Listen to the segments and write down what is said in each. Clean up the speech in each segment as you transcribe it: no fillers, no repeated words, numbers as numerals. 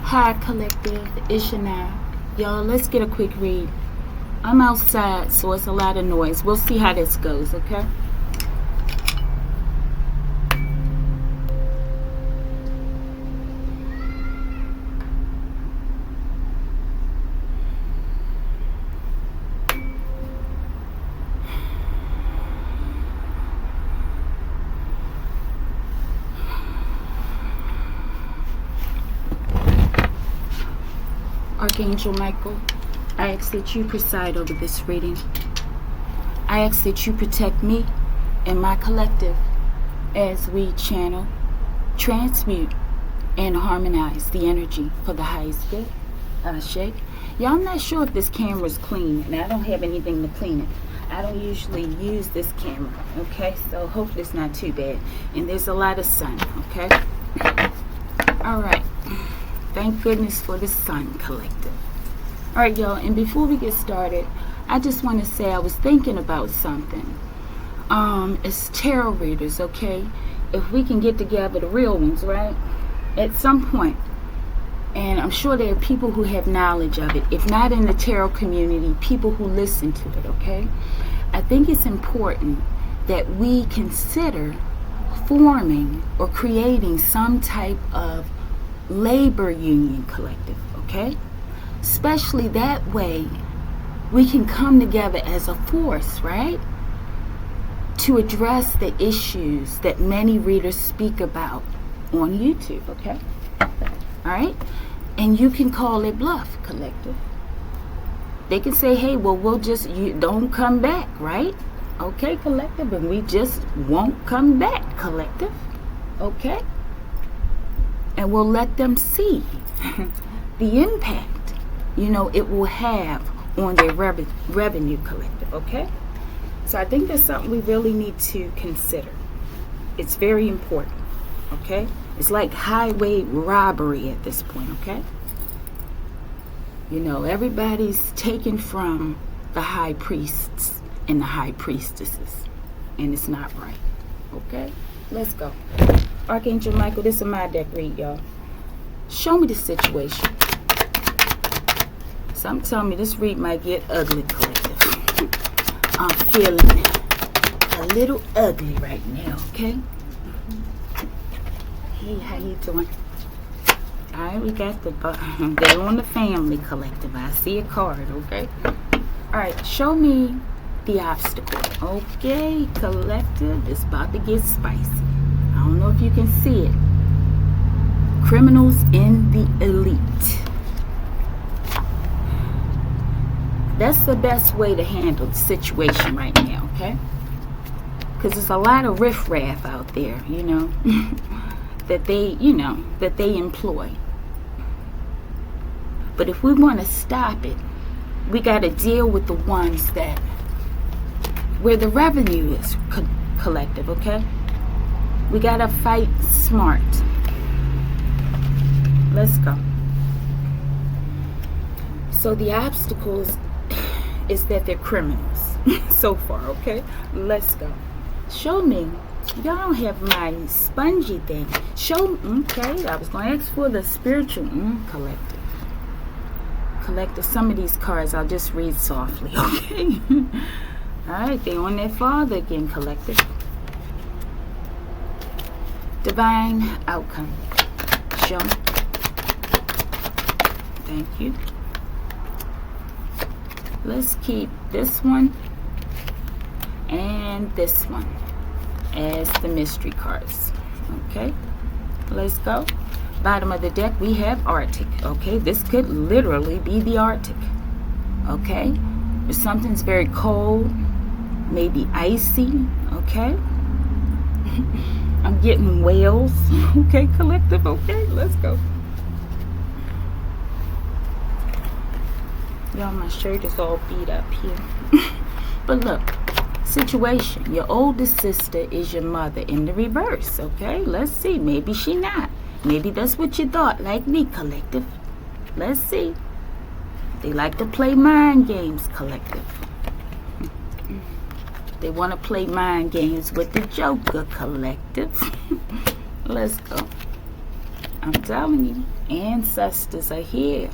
Hi, collective. It's Shana. Y'all, let's get a quick read. I'm outside, so it's a lot of noise. We'll see how this goes, okay? Archangel Michael, I ask that you preside over this reading. I ask that you protect me and my collective as we channel, transmute, and harmonize the energy for the highest good. Ashe. Y'all, I'm not sure if this camera's clean, and I don't have anything to clean it. I don't usually use this camera, okay? So hopefully it's not too bad. And there's a lot of sun, okay? All right. Thank goodness for the sun, collective. All right, y'all, and before we get started, I just want to say I was thinking about something. As tarot readers, okay? If we can get together, the real ones, right? At some point, and I'm sure there are people who have knowledge of it, if not in the tarot community, people who listen to it, okay? I think it's important that we consider forming or creating some type of labor union collective, okay? Especially that way we can come together as a force, right? To address the issues that many readers speak about on YouTube, okay? All right? And you can call it bluff, collective. They can say, hey, well, you don't come back, right? Okay, collective, and we just won't come back, collective. Okay? And we'll let them see the impact, it will have on their revenue, collective, okay? So I think that's something we really need to consider. It's very important, okay? It's like highway robbery at this point, okay? Everybody's taken from the high priests and the high priestesses, and it's not right, okay? Let's go. Archangel Michael, this is my deck read, y'all. Show me the situation. Some tell me this read might get ugly, collective. I'm feeling a little ugly right now, okay? Hey, how you doing? All right, we got they're on the family, collective. I see a card, okay? All right, show me the obstacle. Okay, collective, it's about to get spicy. I don't know if you can see it. Criminals in the elite. That's the best way to handle the situation right now, okay? Because there's a lot of riffraff out there, that they employ. But if we want to stop it, we got to deal with the ones where the revenue is collective, okay? We got to fight smart. Let's go. So the obstacles is that they're criminals so far, okay? Let's go. Show me. Y'all don't have my spongy thing. Okay, I was going to ask for the spiritual collective. Collective, some of these cards I'll just read softly, okay? All right, they on their father again, collective. Divine outcome. Show me. Thank you. Let's keep this one and this one as the mystery cards. Okay, let's go. Bottom of the deck we have Arctic. Okay, this could literally be the Arctic. Okay, if something's very cold, maybe icy. Okay. I'm getting whales. Okay, collective. Okay, let's go. Y'all, my shirt is all beat up here. But look, situation. Your oldest sister is your mother in the reverse. Okay, let's see. Maybe she not. Maybe that's what you thought, like me, collective. Let's see. They like to play mind games, collective. They want to play mind games with the Joker, collective. Let's go. I'm telling you, ancestors are here.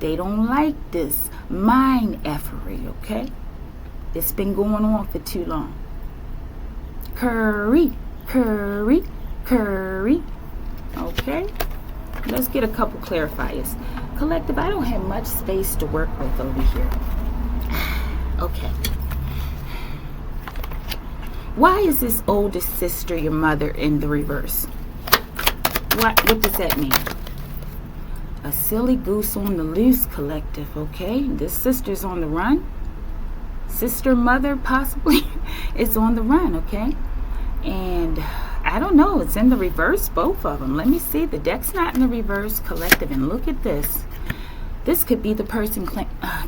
They don't like this mind effery, okay? It's been going on for too long. Curry, curry, curry. Okay? Let's get a couple clarifiers. Collective, I don't have much space to work with over here. Okay. Why is this oldest sister your mother in the reverse? What does that mean? A silly goose on the loose, collective, okay? This sister's on the run. Sister, mother, possibly, is on the run, okay? And I don't know, it's in the reverse, both of them. Let me see, the deck's not in the reverse, collective, and look at this. This could be the person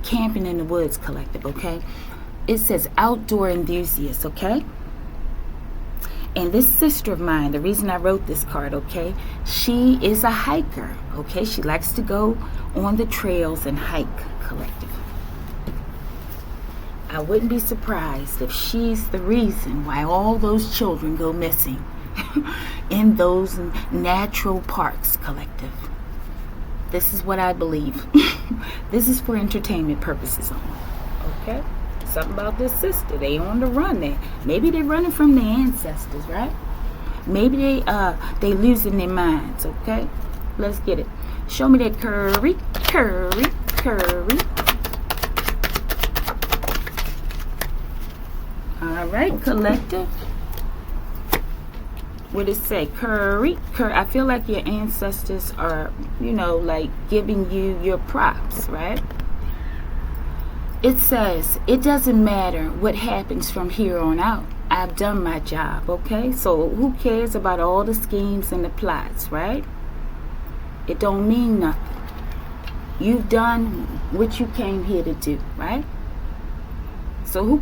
camping in the woods, collective, okay? It says outdoor enthusiast, okay? And this sister of mine, the reason I wrote this card, okay, she is a hiker, okay? She likes to go on the trails and hike, collective. I wouldn't be surprised if she's the reason why all those children go missing in those natural parks, collective. This is what I believe. This is for entertainment purposes only, okay? Something about this sister, they on the run there. Maybe they're running from their ancestors, right? Maybe they losing their minds, okay? Let's get it. Show me that curry, curry, curry. All right, collective. What does it say? Curry, curry. I feel like your ancestors are, you know, like giving you your props, right? It says, it doesn't matter what happens from here on out. I've done my job, okay? So who cares about all the schemes and the plots, right? It don't mean nothing. You've done what you came here to do, right? So who,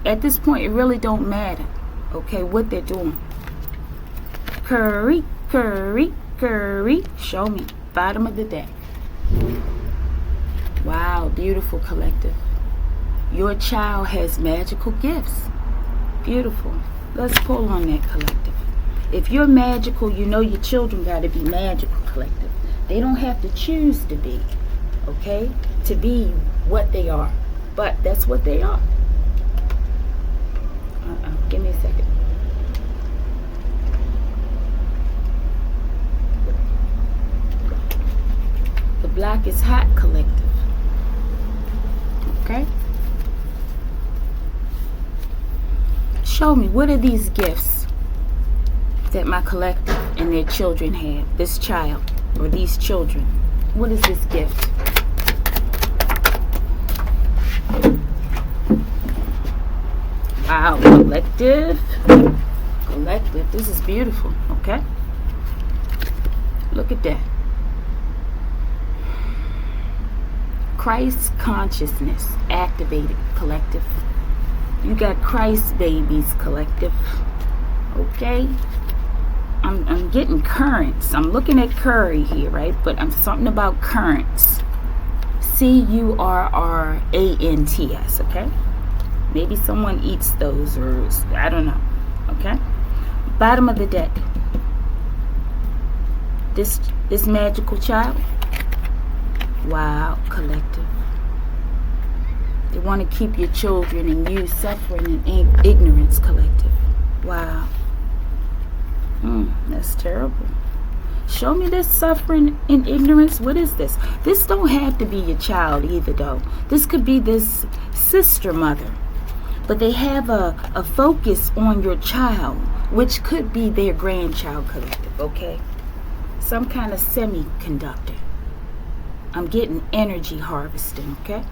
at this point, it really don't matter, okay, what they're doing. Curry, curry, curry. Show me. Bottom of the deck. Wow, beautiful, collective. Your child has magical gifts. Beautiful. Let's pull on that, collective. If you're magical, you know your children got to be magical, collective. They don't have to choose to be, okay? To be what they are. But that's what they are. Give me a second. The black is hot, collective. Okay? Show me, what are these gifts that my collective and their children have? This child or these children. What is this gift? Wow, collective. Collective. This is beautiful, okay? Look at that. Christ consciousness activated, collective. You got Christ babies, collective. Okay? I'm getting currents. I'm looking at curry here, right? But I'm something about currents. Currants, okay? Maybe someone eats those, or I don't know. Okay? Bottom of the deck. This magical child. Wow, collective. They want to keep your children and you suffering in ignorance, collective. Wow. That's terrible. Show me this suffering in ignorance. What is this? This don't have to be your child either, though. This could be this sister mother. But they have a focus on your child, which could be their grandchild, collective, okay? Some kind of semiconductor. I'm getting energy harvesting, okay?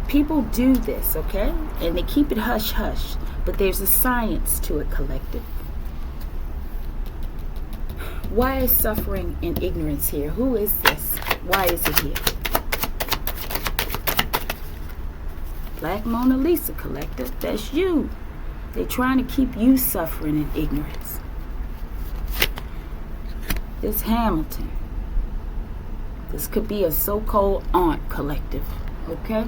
People do this, okay? And they keep it hush-hush. But there's a science to it, collective. Why is suffering in ignorance here? Who is this? Why is it here? Black Mona Lisa, collective. That's you. They're trying to keep you suffering in ignorance. This Hamilton. This could be a so-called aunt, collective. Okay?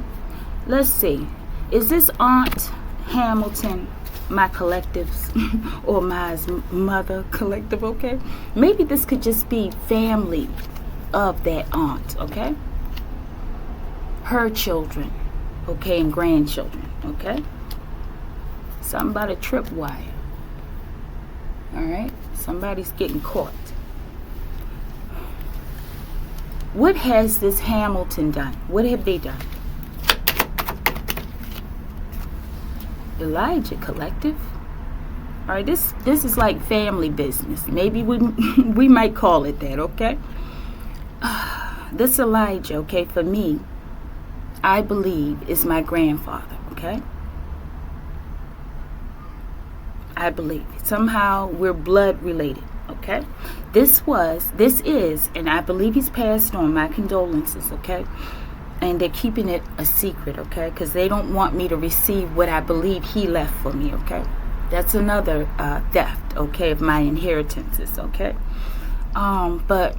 Let's see. Is this Aunt Hamilton my collectives or my mother collective, okay? Maybe this could just be family of that aunt, okay? Her children, okay, and grandchildren, okay? Something about a tripwire. All right? Somebody's getting caught. What has this Hamilton done? What have they done? Elijah collective. All right, this is like family business. Maybe we might call it that, okay? This Elijah, okay, for me, I believe is my grandfather, okay? I believe. Somehow we're blood related, okay? This is, and I believe he's passed on. My condolences, okay? And they're keeping it a secret, okay? Because they don't want me to receive what I believe he left for me, okay? That's another theft, okay, of my inheritances, okay? But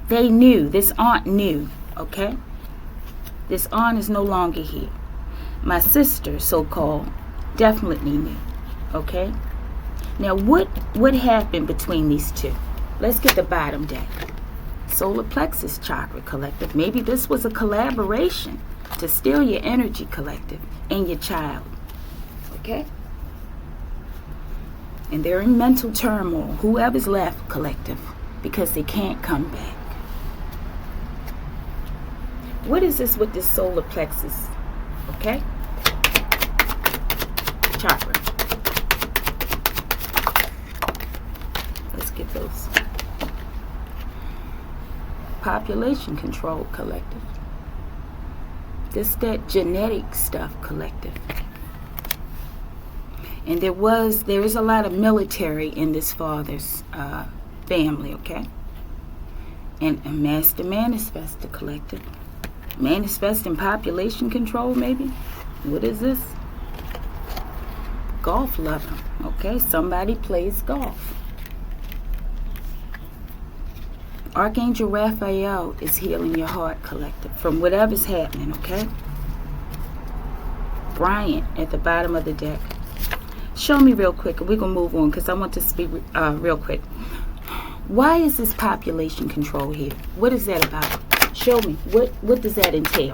they knew, this aunt knew, okay? This aunt is no longer here. My sister, so-called, definitely knew, okay? Now, what happened between these two? Let's get the bottom deck. Solar plexus chakra collective. Maybe this was a collaboration to steal your energy collective and your child. Okay? And they're in mental turmoil. Whoever's left collective. Because they can't come back. What is this with this solar plexus? Okay? Chakra. Let's get those. Population control collective. This that genetic stuff collective. And there is a lot of military in this father's family, okay? And a master manifestor collective. Manifesting population control, maybe? What is this? Golf lover, okay? Somebody plays golf. Archangel Raphael is healing your heart collective from whatever's happening, okay? Bryant at the bottom of the deck. Show me real quick, and we're going to move on because I want to speak real quick. Why is this population control here? What is that about? Show me. What does that entail?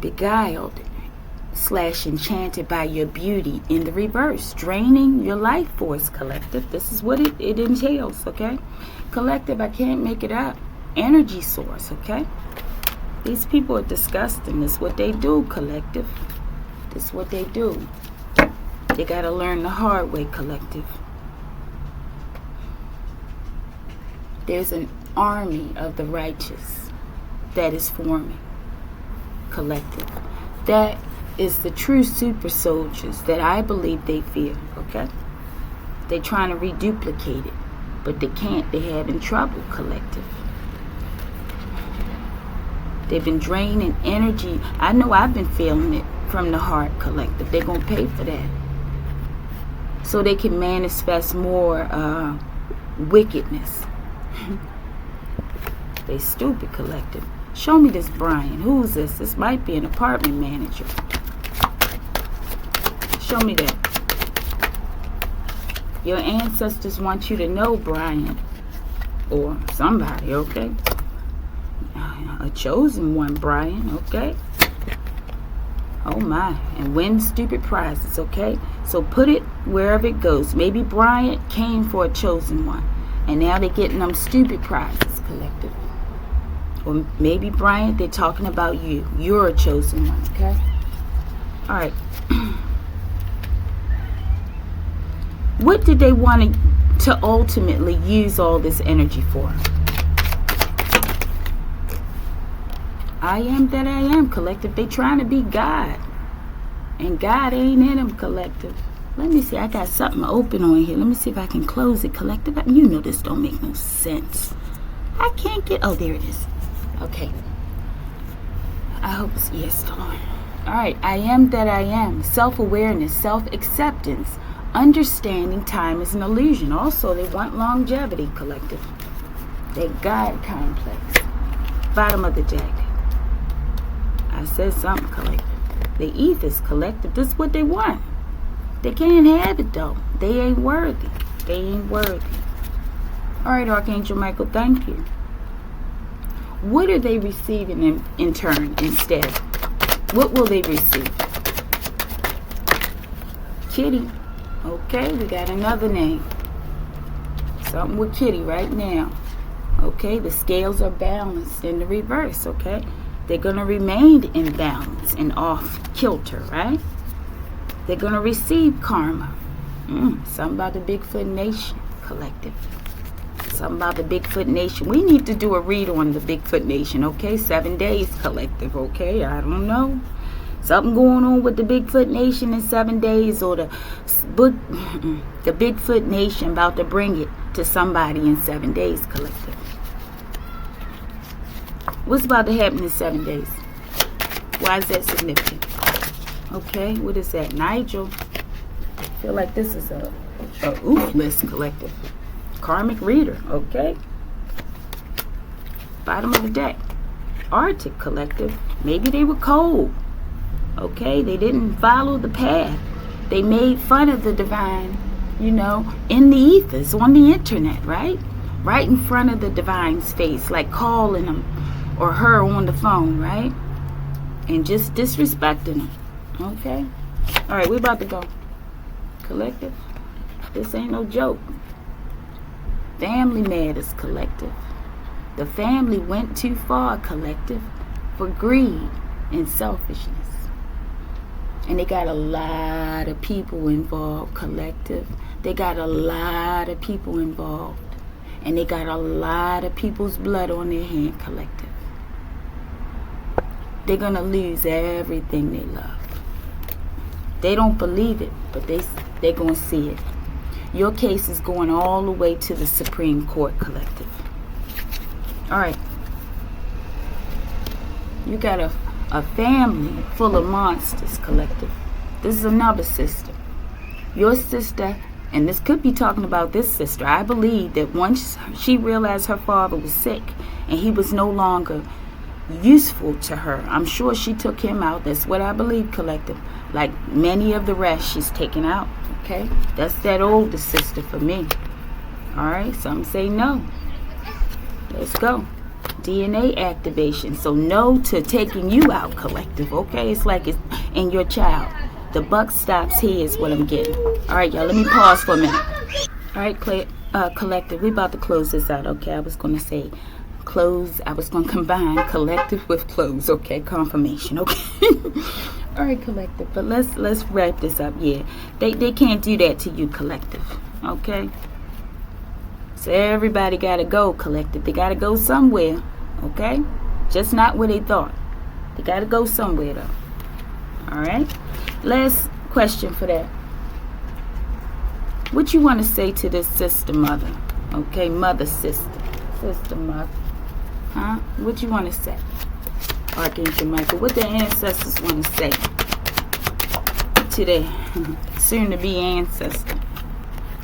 Beguiled / enchanted by your beauty in the reverse, draining your life force collective. This is what it entails, okay? Collective, I can't make it up. Energy source, okay? These people are disgusting. This is what they do, collective. This is what they do. They got to learn the hard way, collective. There's an army of the righteous that is forming, collective. That is the true super soldiers that I believe they feel, okay? They're trying to reduplicate it, but they can't. They're having trouble, collective. They've been draining energy. I know I've been feeling it from the heart, collective. They're going to pay for that. So they can manifest more wickedness. They stupid, collective. Show me this Brian. Who's this? This might be an apartment manager. Show me that. Your ancestors want you to know Brian. Or somebody, okay? A chosen one, Brian, okay? Oh my. And win stupid prizes, okay? So put it wherever it goes. Maybe Brian came for a chosen one. And now they're getting them stupid prizes, collective. Or maybe, Brian, they're talking about you. You're a chosen one, okay? All right. What did they want to ultimately use all this energy for? I am that I am, collective. They trying to be God. And God ain't in them, collective. Let me see. I got something open on here. Let me see if I can close it, collective. You know this don't make no sense. I can't get... Oh, there it is. Okay. I hope it's... Yes, Lord. All right. I am that I am. Self-awareness, self-acceptance, understanding time is an illusion. Also, they want longevity, collective. That God complex. Bottom of the deck. I said something, collective. The ethers, collective. This is what they want. They can't have it though. They ain't worthy. They ain't worthy. Alright, Archangel Michael, thank you. What are they receiving in turn instead? What will they receive? Kitty. Okay, we got another name. Something with Kitty right now. Okay, the scales are balanced in the reverse, okay? They're going to remain in balance and off kilter, right? They're going to receive karma. Something about the Bigfoot Nation, collective. Something about the Bigfoot Nation. We need to do a read on the Bigfoot Nation, okay? 7 days, collective, okay? I don't know. Something going on with the Bigfoot Nation in 7 days, or the Bigfoot Nation about to bring it to somebody in 7 days, collective. What's about to happen in 7 days? Why is that significant? Okay, what is that? Nigel. I feel like this is a oof list, collective. Karmic reader, okay? Bottom of the deck. Arctic, collective. Maybe they were cold. Okay, they didn't follow the path. They made fun of the divine, in the ethers, on the internet, right? Right in front of the divine's face, like calling them or her on the phone, right? And just disrespecting them. Okay? Alright, we're about to go. Collective. This ain't no joke. Family matters, collective. The family went too far, collective, for greed and selfishness. And they got a lot of people involved, collective. They got a lot of people involved. And they got a lot of people's blood on their hand, collective. They're going to lose everything they love. They don't believe it, but they're going to see it. Your case is going all the way to the Supreme Court, collective. All right. You got a family full of monsters, collective. This is another sister. Your sister, and this could be talking about this sister. I believe that once she realized her father was sick and he was no longer useful to her, I'm sure she took him out. That's what I believe, collective. Like many of the rest, she's taken out. Okay? That's that older sister for me. Alright? Some say no. Let's go. DNA activation. So no to taking you out, collective. Okay? It's like it's in your child. The buck stops here is what I'm getting. Alright, y'all. Let me pause for a minute. Alright, collective. We're about to close this out. Okay? I was going to say close. I was going to combine collective with close. Okay? Confirmation. Okay? Alright, collective. But let's wrap this up. Yeah. They can't do that to you, collective. Okay? So everybody got to go, collective. They got to go somewhere. Okay? Just not where they thought. They got to go somewhere, though. Alright? Last question for that. What you want to say to this sister mother? Okay? Mother, sister. Sister, mother. Huh? What you want to say? Archangel Michael. What their ancestors want to say to their soon-to-be ancestor?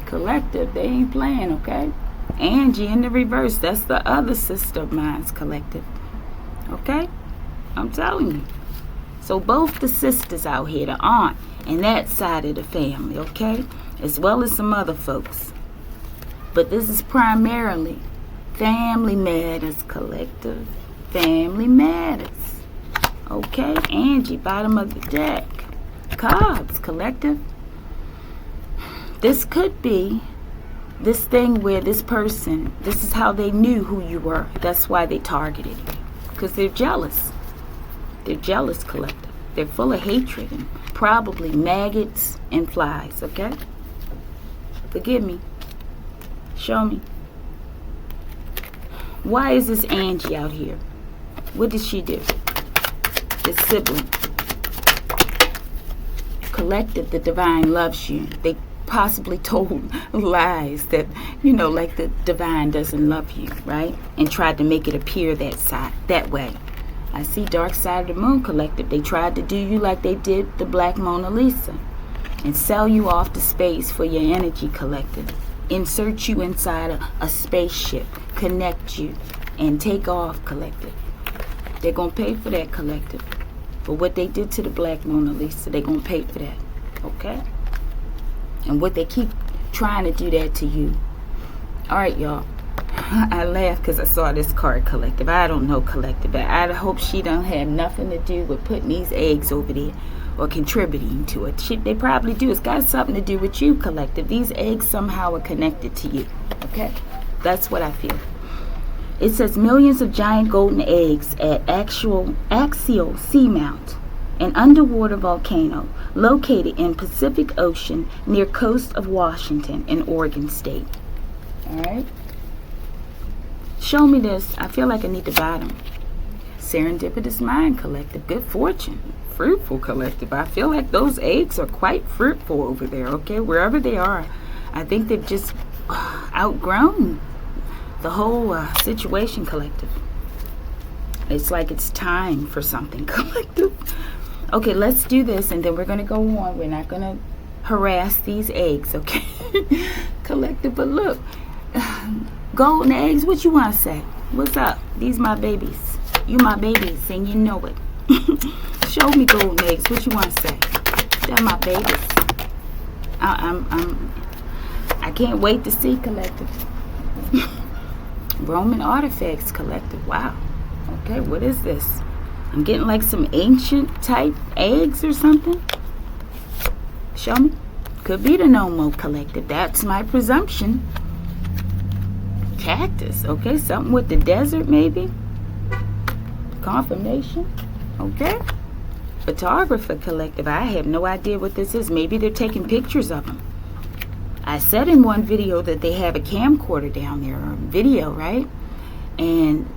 Collective. They ain't playing, okay? Angie in the reverse. That's the other sister of mine's, collective. Okay? I'm telling you. So both the sisters out here, the aunt and that side of the family, okay? As well as some other folks. But this is primarily family matters, collective. Family matters. Okay? Angie, bottom of the deck. Cards, collective. This could be this thing where this person, this is how they knew who you were. That's why they targeted you. Because they're jealous. They're jealous, collective. They're full of hatred and probably maggots and flies, okay? Forgive me. Show me. Why is this Angie out here? What did she do? This sibling. Collective, the divine loves you. They possibly told lies that, like the divine doesn't love you, right? And tried to make it appear that way. I see dark side of the moon, collective. They tried to do you like they did the Black Mona Lisa and sell you off to space for your energy, collective. insert you inside a spaceship, connect you, and take off, collective. They're going to pay for that, collective. For what they did to the Black Mona Lisa, they're going to pay for that, okay? And what they keep trying to do that to you. All right, y'all. I laughed because I saw this card, collective. I don't know, collective. But I hope she don't have nothing to do with putting these eggs over there or contributing to it. They probably do. It's got something to do with you, collective. These eggs somehow are connected to you, okay? That's what I feel. It says millions of giant golden eggs at axial seamount, an underwater volcano located in Pacific Ocean near coast of Washington in Oregon State. All right. Show me this. I feel like I need to buy them. Serendipitous Mind, collective. Good fortune. Fruitful, collective. I feel like those eggs are quite fruitful over there, okay? Wherever they are. I think they've just outgrown the whole situation, collective. It's like it's time for something, collective. Okay, let's do this, and then we're going to go on. We're not going to harass these eggs, okay? Collective, but look. Golden eggs, what you want to say? What's up? These my babies. You my babies, and you know it. Show me golden eggs. What you want to say? They're my babies. I can't wait to see, collective. Roman artifacts, collective. Wow. Okay, what is this? I'm getting like some ancient type eggs or something. Show me. Could be the Nomo, collective. That's my presumption. Cactus, okay, something with the desert maybe. Confirmation, okay. Photographer, collective. I have no idea what this is. Maybe they're taking pictures of them. I said in one video that they have a camcorder down there, or video, right? And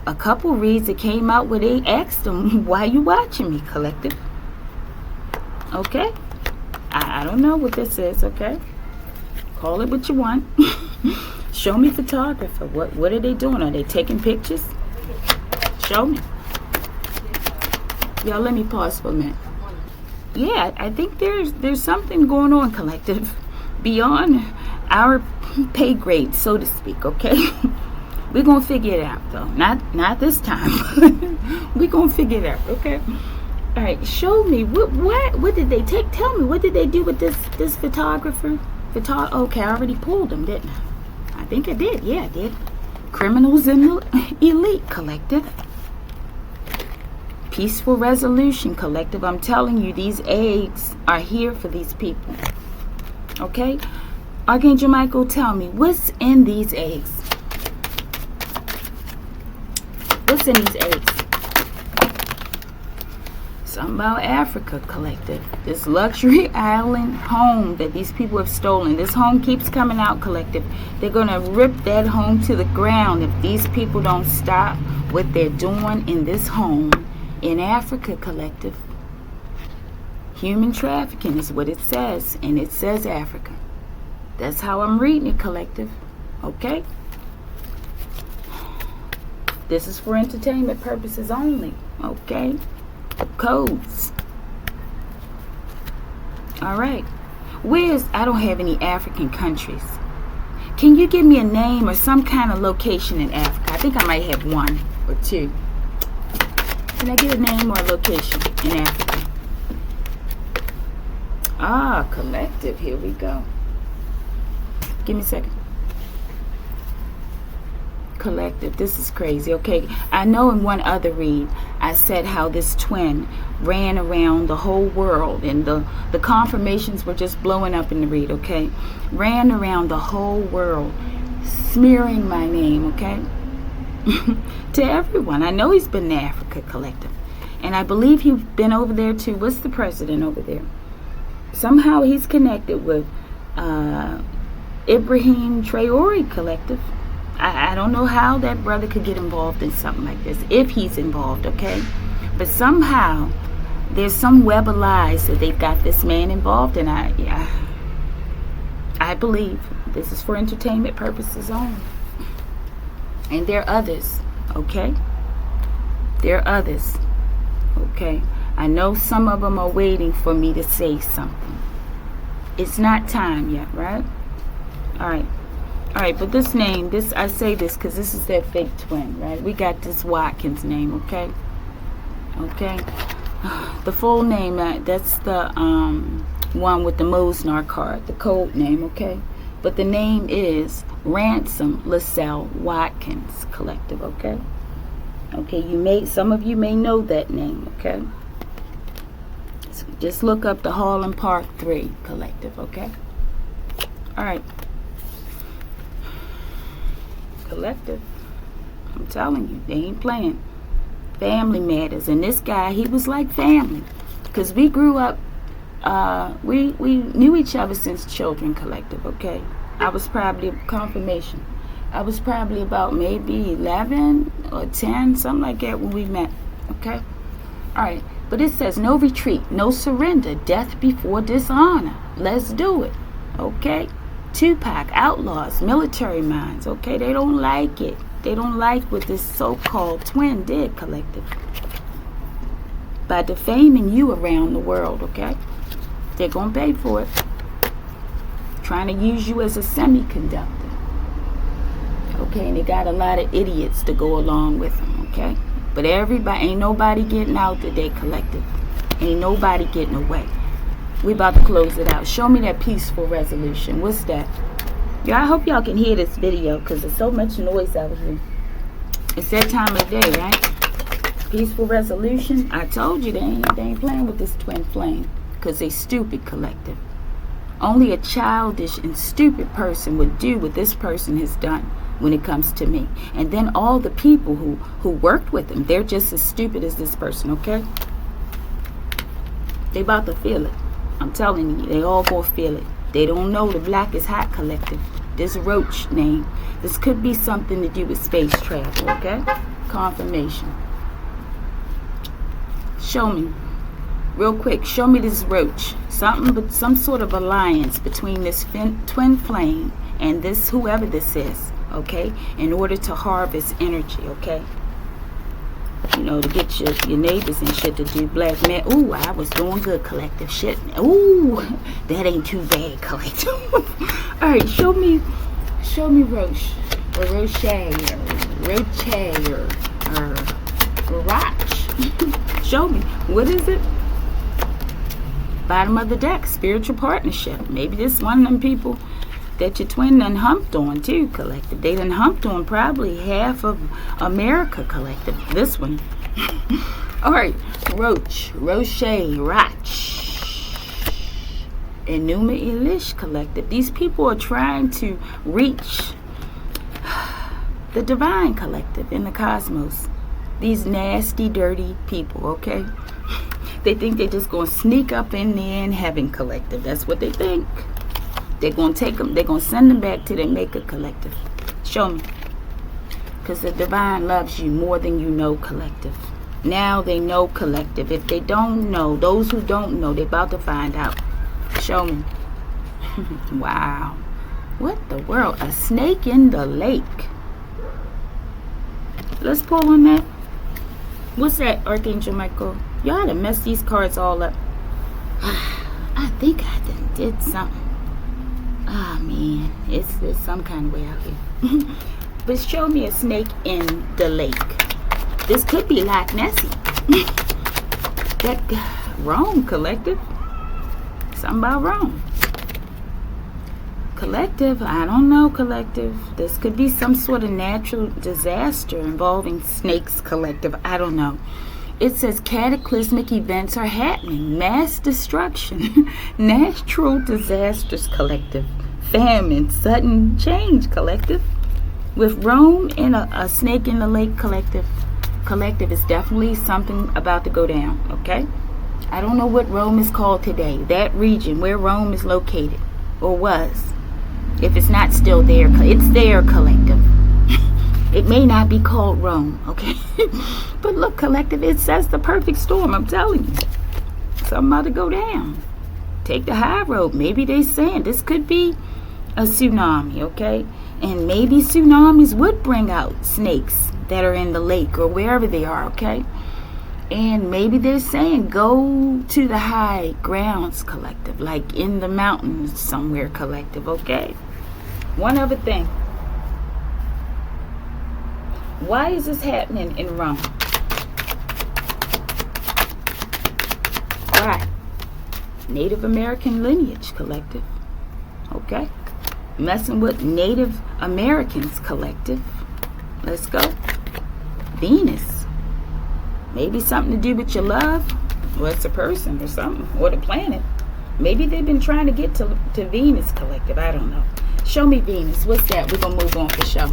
a couple reads that came out where they asked them, why you watching me, collective? Okay, I don't know what this is, okay. Call it what you want. Show me photographer. What are they doing? Are they taking pictures? Show me. Y'all, let me pause for a minute. Yeah, I think there's something going on, collective, beyond our pay grade, so to speak, okay? We're going to figure it out, though. Not this time. We're going to figure it out, okay? All right, show me. What did they take? Tell me, what did they do with this photographer? Okay, I already pulled them, didn't I? I think I did. Yeah, I did. Criminals in the elite, collective. Peaceful resolution, collective. I'm telling you, these eggs are here for these people. Okay? Archangel Michael, tell me, what's in these eggs? What's in these eggs? Something about Africa, collective. This luxury island home that these people have stolen. This home keeps coming out, collective. They're going to rip that home to the ground if these people don't stop what they're doing in this home in Africa, collective. Human trafficking is what it says, and it says Africa. That's how I'm reading it, collective. Okay? This is for entertainment purposes only. Okay? Codes. All right. I don't have any African countries. Can you give me a name or some kind of location in Africa? I think I might have one or two. Can I get a name or a location in Africa? Ah, collective. Here we go. Give me a second. Collective, this is crazy. Okay, I know in one other read I said how this twin ran around the whole world, and the confirmations were just blowing up in the read. Okay, ran around the whole world smearing my name, okay, to everyone. I know he's been to Africa, collective, and I believe he's been over there too. What's the president over there? Somehow he's connected with Ibrahim Traore, collective. I don't know how that brother could get involved in something like this, if he's involved, okay? But somehow, there's some web of lies that they've got this man involved, and I believe this is for entertainment purposes only. And there are others, okay? There are others, okay? I know some of them are waiting for me to say something. It's not time yet, right? All right. All right, but this name, I say this because this is their fake twin, right? We got this Watkins name, okay? Okay. The full name, that's the one with the Mosnar card, the code name, okay? But the name is Ransom LaSalle Watkins Collective, okay? Okay, some of you may know that name, okay? So just look up the Harlem Park 3 Collective, okay? All right. Collective. I'm telling you, they ain't playing. Family matters. And this guy, he was like family. Because we grew up, we knew each other since children, Collective, okay? I was probably, confirmation, I was probably about maybe 11 or 10, something like that when we met, okay? All right, but it says no retreat, no surrender, death before dishonor. Let's do it, okay? Tupac, outlaws, military minds, okay? They don't like it. They don't like what this so-called twin did, Collective. By defaming you around the world, okay? They're going to pay for it. Trying to use you as a semiconductor. Okay, and they got a lot of idiots to go along with them, okay? But ain't nobody getting out today, Collective. Ain't nobody getting away. We about to close it out. Show me that peaceful resolution. What's that? Yeah, I hope y'all can hear this video because there's so much noise out here. It's that time of day, right? Peaceful resolution. I told you they ain't playing with this twin flame because they stupid, Collective. Only a childish and stupid person would do what this person has done when it comes to me. And then all the people who worked with him, they're just as stupid as this person, okay? They about to feel it. I'm telling you, they all gonna feel it. They don't know the Black is Hot Collective. This Roach name. This could be something to do with space travel, okay? Confirmation. Show me. Real quick, show me this Roach. Some sort of alliance between this twin flame and this, whoever this is, okay? In order to harvest energy, okay? You know, to get your neighbors and shit to do black man. Ooh, I was doing good, Collective. Shit. Ooh, that ain't too bad, Collective. All right, show me Roche, or Roche, or Roch. Show me. What is it? Bottom of the deck, spiritual partnership. Maybe this one of them people that your twin done humped on too, Collective. They done humped on probably half of America, Collective. This one. All right, Roche, Roch, Enuma Elish, Collective. These people are trying to reach the divine, Collective, in the cosmos. These nasty, dirty people, okay? They think they're just going to sneak up in there in heaven, Collective. That's what they think. They're going to take them. They're going to send them back to their maker, Collective. Show me. Because the divine loves you more than you know, Collective. Now they know, Collective. If they don't know, those who don't know, they're about to find out. Show me. Wow. What the world? A snake in the lake. Let's pull on that. What's that, Archangel Michael? Y'all done messed these cards all up. I think I done did something. Ah, man. It's some kind of way out here. But show me a snake in the lake. This could be Loch Nessie. That Rome, Collective. Something about Rome. Collective, I don't know, Collective. This could be some sort of natural disaster involving snakes, Collective. I don't know. It says cataclysmic events are happening. Mass destruction. Natural disasters, Collective. Famine. Sudden change, Collective. With Rome and a snake in the lake, Collective. Collective is definitely something about to go down, okay? I don't know what Rome is called today. That region where Rome is located. Or was. If it's not still there, it's there, Collective. It may not be called Rome, okay? But look, Collective, it says the perfect storm, I'm telling you. Something about to go down. Take the high road. Maybe they saying this could be a tsunami, okay? And maybe tsunamis would bring out snakes that are in the lake or wherever they are, okay? And maybe they're saying go to the high grounds, Collective, like in the mountains somewhere, Collective, okay? One other thing. Why is this happening in Rome? Why? Native American lineage collective. Okay. Messing with Native Americans collective. Let's go. Venus. Maybe something to do with your love. Or it's a person or something. Or the planet. Maybe they've been trying to get to Venus collective. I don't know. Show me Venus. What's that? We're going to move on for show.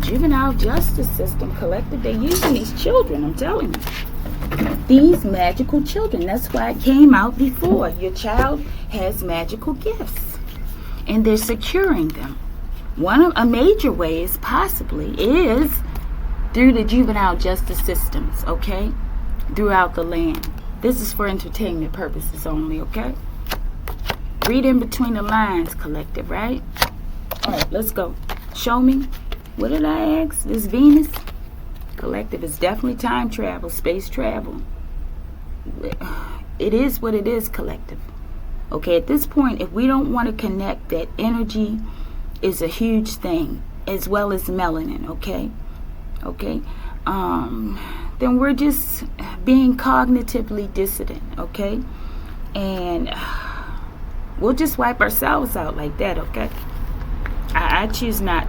Juvenile justice system collective. They're using these children, I'm telling you. These magical children. That's why it came out before. Your child has magical gifts. And they're securing them. A major way is possibly through the juvenile justice systems, okay? Throughout the land. This is for entertainment purposes only, okay? Read in between the lines, collective, right? Alright, let's go. Show me. What did I ask? This Venus collective is definitely time travel, space travel. It is what it is, collective. Okay, at this point, if we don't want to connect that energy is a huge thing, as well as melanin, okay? Then we're just being cognitively dissident, okay? And we'll just wipe ourselves out like that, okay? I choose not.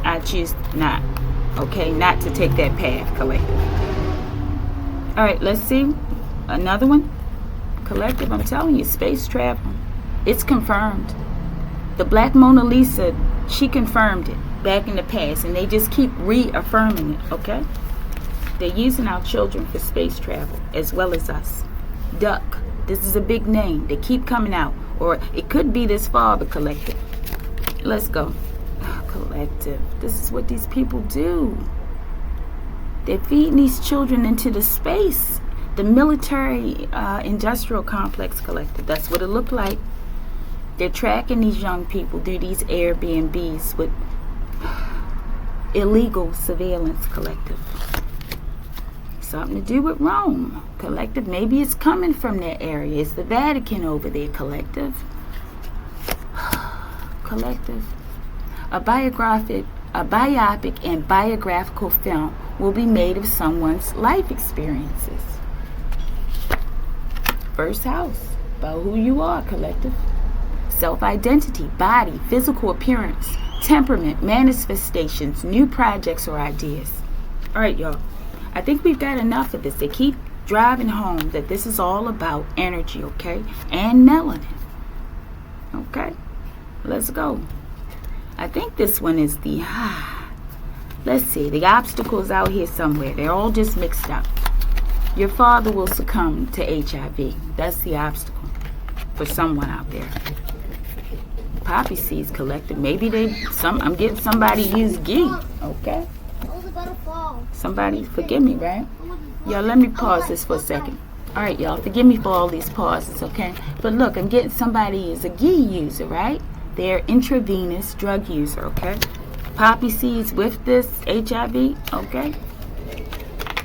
I choose not, okay? Not to take that path, collective. All right, let's see. Another one. Collective, I'm telling you, space travel. It's confirmed. The Black Mona Lisa, she confirmed it back in the past, and they just keep reaffirming it, okay? They're using our children for space travel, as well as us. Duck, this is a big name. They keep coming out. Or it could be this fall, the collective. Let's go. Collective. This is what these people do. They're feeding these children into the space. The military industrial complex collective. That's what it looked like. They're tracking these young people through these Airbnbs with illegal surveillance collective. Something to do with Rome collective. Maybe it's coming from that area. It's the Vatican over there, collective. Collective. A biopic and biographical film will be made of someone's life experiences. First house, about who you are, collective. Self-identity, body, physical appearance, temperament, manifestations, new projects or ideas. All right, y'all. I think we've got enough of this. They keep driving home that this is all about energy, okay? And melanin. Okay? Let's go. I think this one is the, let's see, the obstacles out here somewhere. They're all just mixed up. Your father will succumb to HIV. That's the obstacle for someone out there. Poppy seeds collected. Maybe I'm getting somebody use ghee. Okay? Somebody, forgive me, right? Y'all, let me pause this for a second. All right, y'all, forgive me for all these pauses, okay? But look, I'm getting somebody is a ghee user, right? They're intravenous drug user, okay? Poppy seeds with this HIV, okay?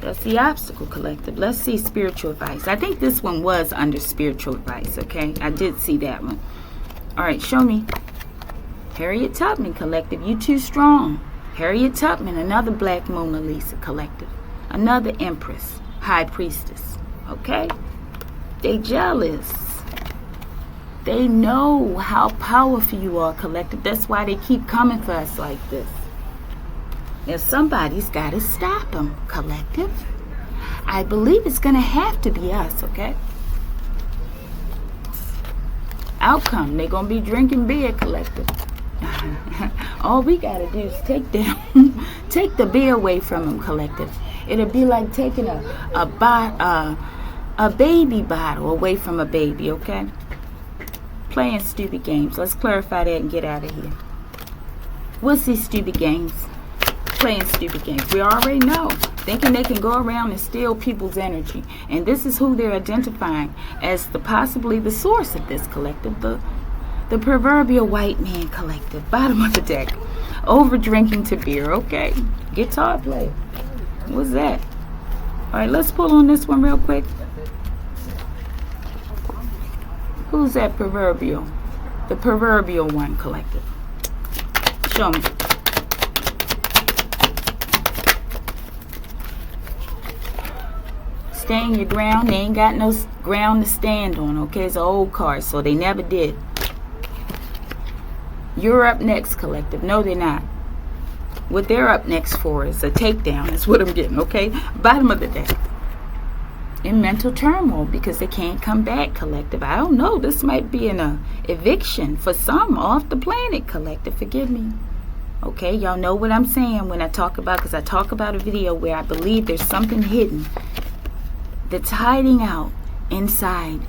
That's the obstacle collective. Let's see spiritual advice. I think this one was under spiritual advice, okay? I did see that one. All right, show me. Harriet Tubman collective, you too strong. Harriet Tubman, another Black Mona Lisa collective. Another empress, high priestess, okay? They jealous. They know how powerful you are, collective. That's why they keep coming for us like this. Now somebody's got to stop them, collective. I believe it's going to have to be us, okay? Outcome, they're going to be drinking beer, collective. All we got to do is take the beer away from them, collective. It'll be like taking a baby bottle away from a baby, okay? Playing stupid games. Let's clarify that and get out of here. What's these stupid games? Playing stupid games. We already know. Thinking they can go around and steal people's energy. And this is who they're identifying as possibly the source of this collective. The proverbial white man collective. Bottom of the deck. Over drinking to beer. Okay. Guitar player. What's that? Alright, let's pull on this one real quick. Who's that proverbial? The proverbial one collective. Show me. Stand your ground. They ain't got no ground to stand on, okay? It's an old card, so they never did. You're up next, collective. No, they're not. What they're up next for is a takedown. That's what I'm getting, okay? Bottom of the deck. In mental turmoil because they can't come back, collective. I don't know. This might be an eviction for some off the planet, collective. Forgive me. Okay, y'all know what I'm saying when I talk about, because I talk about a video where I believe there's something hidden that's hiding out inside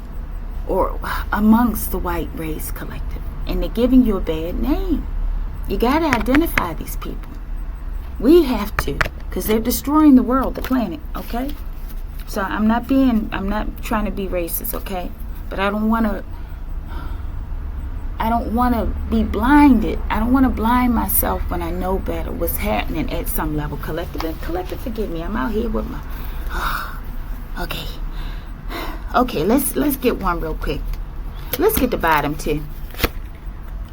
or amongst the white race, collective. And they're giving you a bad name. You got to identify these people. We have to, because they're destroying the world, the planet, okay? So I'm not trying to be racist, okay? But I don't want to be blinded. I don't want to blind myself when I know better what's happening at some level, collective. And collective, forgive me. I'm out here with my Okay, let's get one real quick. Let's get the bottom two.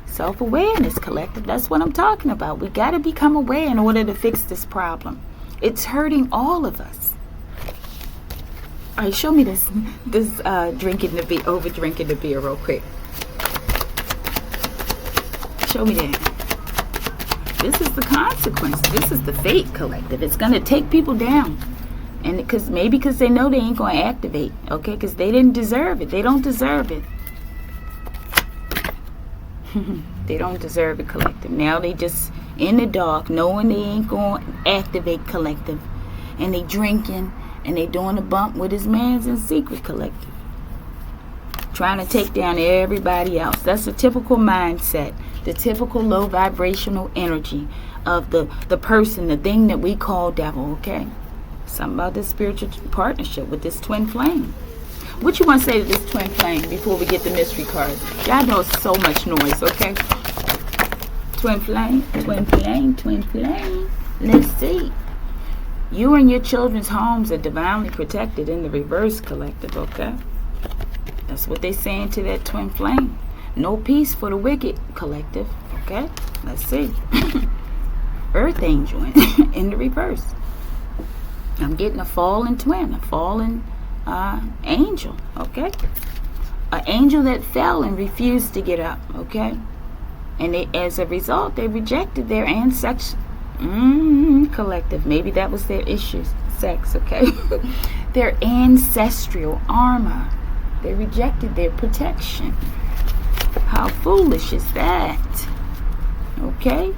Self-awareness, collective. That's what I'm talking about. We got to become aware in order to fix this problem. It's hurting all of us. All right, show me this over drinking the beer real quick. Show me that. This is the consequence. This is the fate, collective. It's going to take people down. And because they know they ain't going to activate, okay? Because they didn't deserve it. They don't deserve it. They don't deserve it, collective. Now they just in the dark, knowing they ain't going to activate, collective. And they drinking, and they doing a bump with his mans in secret, collective. Trying to take down everybody else. That's a typical mindset. The typical low vibrational energy of the person, the thing that we call devil, okay? Something about this spiritual partnership with this twin flame. What you want to say to this twin flame before we get the mystery cards? Y'all know it's so much noise, okay? Twin flame, twin flame, twin flame. Let's see. You and your children's homes are divinely protected in the reverse, collective, okay? That's what they're saying to that twin flame. No peace for the wicked, collective, okay? Let's see. Earth angel in the reverse. I'm getting a fallen twin, a fallen angel, okay? An angel that fell and refused to get up, okay? And as a result, they rejected their ancestral collective. Maybe that was their issue, sex, okay? Their ancestral armor. They rejected their protection. How foolish is that? Okay?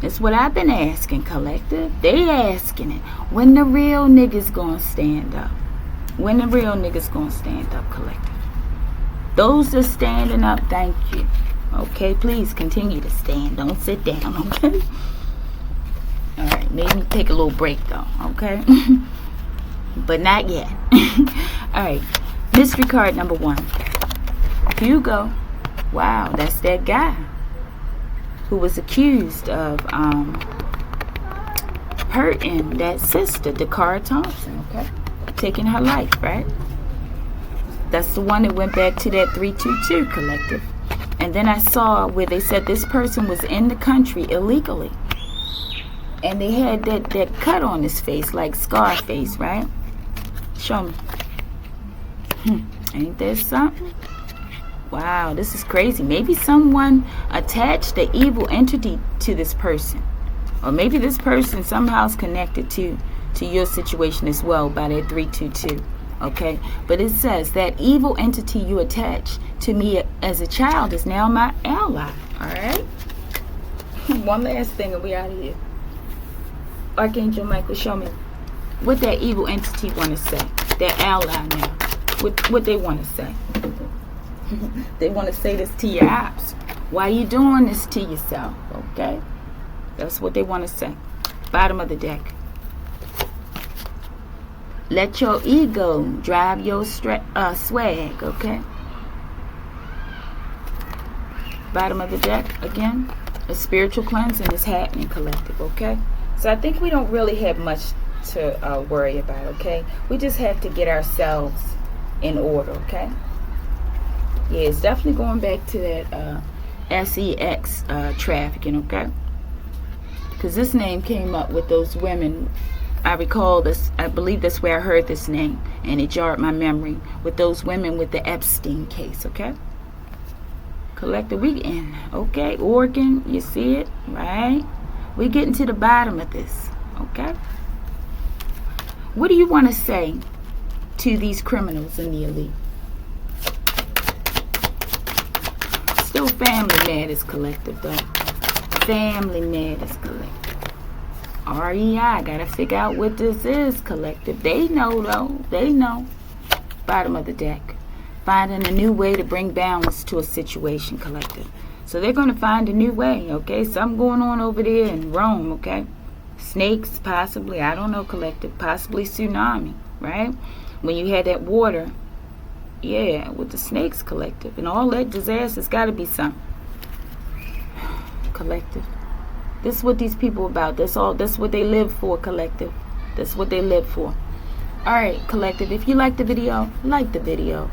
That's what I've been asking, collective. They asking it. When the real niggas gonna stand up? When the real niggas gonna stand up, collective? Those that's standing up, thank you. Okay, please continue to stand. Don't sit down, okay? Alright, maybe take a little break though, okay? But not yet. Alright, mystery card number 1. Hugo. Wow, that's that guy who was accused of hurting that sister, Dakara Thompson, okay? Taking her life, right? That's the one that went back to that 322 collective. And then I saw where they said this person was in the country illegally. And they had that cut on his face, like Scarface, right? Show me. Ain't there something? Wow, this is crazy. Maybe someone attached the evil entity to this person. Or maybe this person somehow is connected to your situation as well by that 322. Okay? But it says that evil entity you attached to me as a child is now my ally. Alright? One last thing and we out of here. Archangel Michael, show me what that evil entity want to say. That ally now. What they want to say. They want to say this to your ops. Why you doing this to yourself? Okay? That's what they want to say. Bottom of the deck. Let your ego drive your swag, okay? Bottom of the deck, again. A spiritual cleansing is happening, collective, okay? So I think we don't really have much to worry about, okay? We just have to get ourselves in order, okay? Yeah, it's definitely going back to that SEX trafficking, okay? because this name came up with those women. I recall this, I believe that's where I heard this name, and it jarred my memory, with those women with the Epstein case. Okay, collective, we in. Okay, Oregon, you see it, right? We getting to the bottom of this. Okay, what do you want to say to these criminals in the elite? Still family matters collective though. Family matters collective. REI, gotta figure out what this is collective. They know though. They know. Bottom of the deck. Finding a new way to bring balance to a situation collective. So they're gonna find a new way, okay? Something going on over there in Rome, okay? Snakes, possibly, I don't know collective. Possibly tsunami, right? When you had that water, yeah, with the snakes collective and all that disaster's got to be something collective. This is what these people about. That's what they live for collective. That's what they live for. All right collective, if you like the video, like the video.